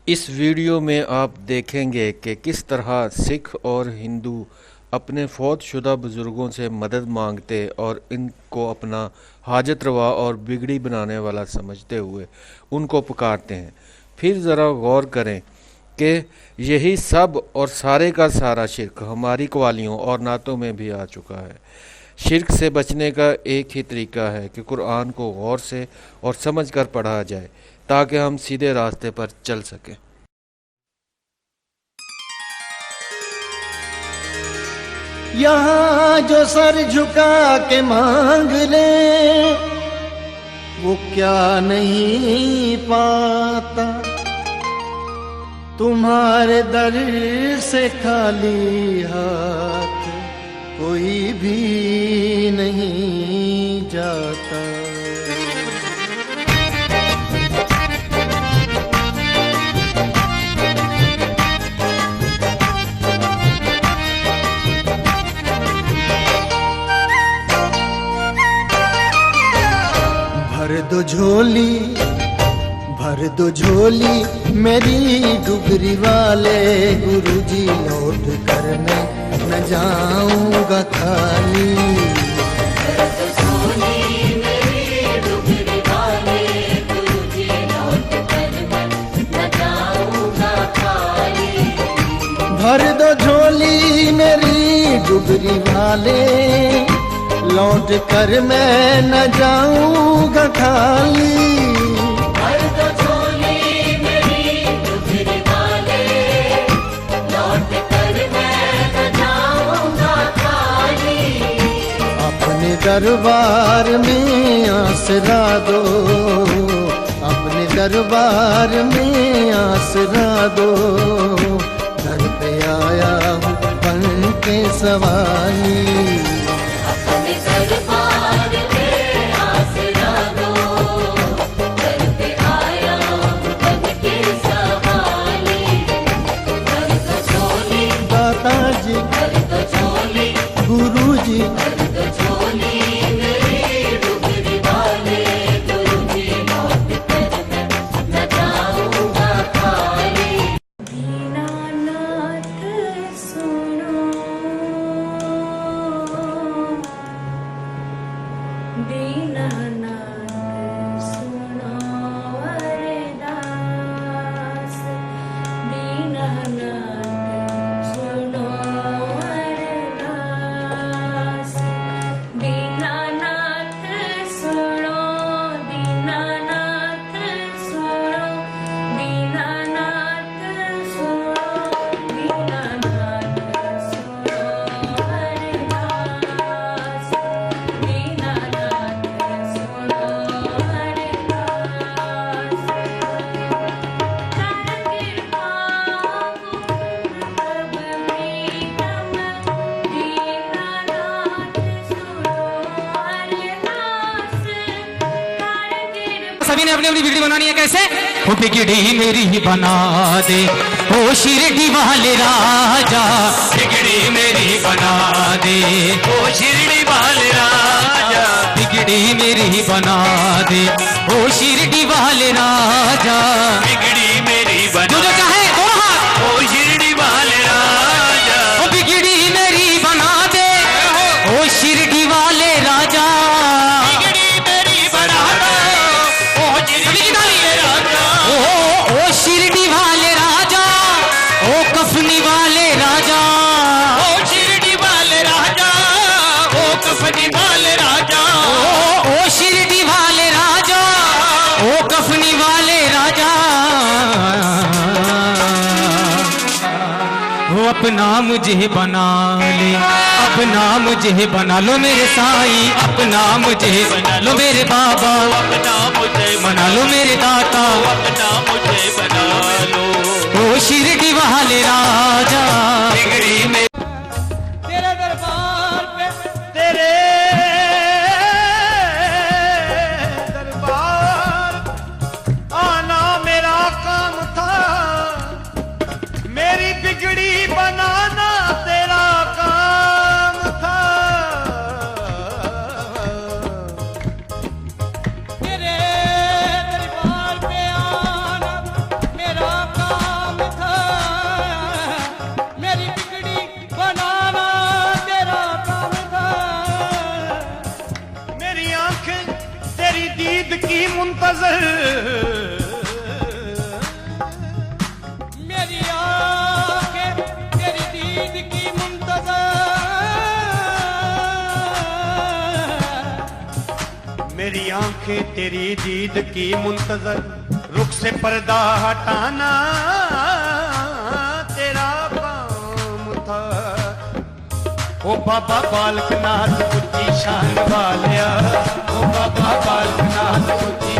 इस वीडियो में आप देखेंगे कि किस तरह सिख और हिंदू अपने फौतशुदा बुज़ुर्गों से मदद मांगते और इनको अपना हाजत रवा और बिगड़ी बनाने वाला समझते हुए उनको पुकारते हैं। फिर ज़रा गौर करें कि यही सब और सारे का सारा शिर्क हमारी कवालियों और नातों में भी आ चुका है। शिर्क से बचने का एक ही तरीका है कि कुरान को गौर से और समझ कर पढ़ा जाए ताकि हम सीधे रास्ते पर चल सकें। यहाँ जो सर झुका के मांग ले वो क्या नहीं पाता, तुम्हारे दर से खाली हाथ कोई भी नहीं जाता। भर दो झोली मेरी डुगरी वाले, गुरुजी लौट कर मैं न जाऊंगा खाली। भर दो झोली मेरी डुगरी वाले, गुरुजी लौट कर मैं न जाऊंगा खाली। भर दो झोली मेरी डुगरी वाले, लौट कर मैं न जाऊंगा खाली। भर दो झोली मेरी डुगरी वाले, लौट कर मैं न जाऊंगा खाली। अपने दरबार में आसरा दो, अपने दरबार में आसरा दो। घर पे आया हूँ बन के सवाली। दरबार में आसरा दो, घर पे आया बन के सवाली। भर दो झोली दाता जी, भर दो झोली गुरु जी, भर दो झोली मेरी डुगरी वाले, गुरुजी लौट कर मैं न जाऊंगा खाली। दीनानाथ सुनो, दीनानाथ सुनो अरदास, दीनानाथ सुनो अरदास। दीनानाथ सुनो, दीनानाथ सुनो, दीनानाथ सुनो, दीनानाथ सुनो अरदास। दीनानाथ सुनो अरदास। कर कृपा गुरु प्रीतम, दीनानाथ सुनो अरदास। कर कृपा सभी ने अपनी अपनी बिगड़ी बनानी है। कैसे? वो बिगड़ी मेरी ही बना दे ओ शिरडी वाले राजा, बिगड़ी मेरी बना दे ओ शिरडी वाले राजा, बिगड़ी मेरी ही बना दे ओ शिरडी वाले राजा, बिगड़ी मेरी बना जो चाहे दोनों हाथ ओ शिरडी वाले राजा, ओ बिगड़ी मेरी बना दे ओ शिरडी वाले राजा, बिगड़ी मेरी बना दे ओ शिरडी वाले राजा, ओ शिरडी वाले राजा, ओ कफनी वाले राजा, ओ शिरडी वाले राजा, ओ कफनी वाले राजा, ओ शिरडी वाले राजा, ओ कफनी वाले राजा। वो अपना मुझे बना ले, अपना मुझे बना लो मेरे साईं, अपना मुझे बना लो मेरे बाबा, अपना मुझे बना लो मेरे दाता, अपना मुझे बना लो ओ शिरडी वाले राजा, बिगड़ी में तेरे दरबार पे, तेरे दरबार आना मेरा काम था, मेरी बिगड़ी बनाना तेरा काम था। तेरे दरबार पे आना के तेरी दीद की मुंतजर, रुख से पर्दा हटाना तेरा काम था। ओ बाबा बालकनाथ उच्ची शान वालिया, ओ बाबा बालकनाथ उच्ची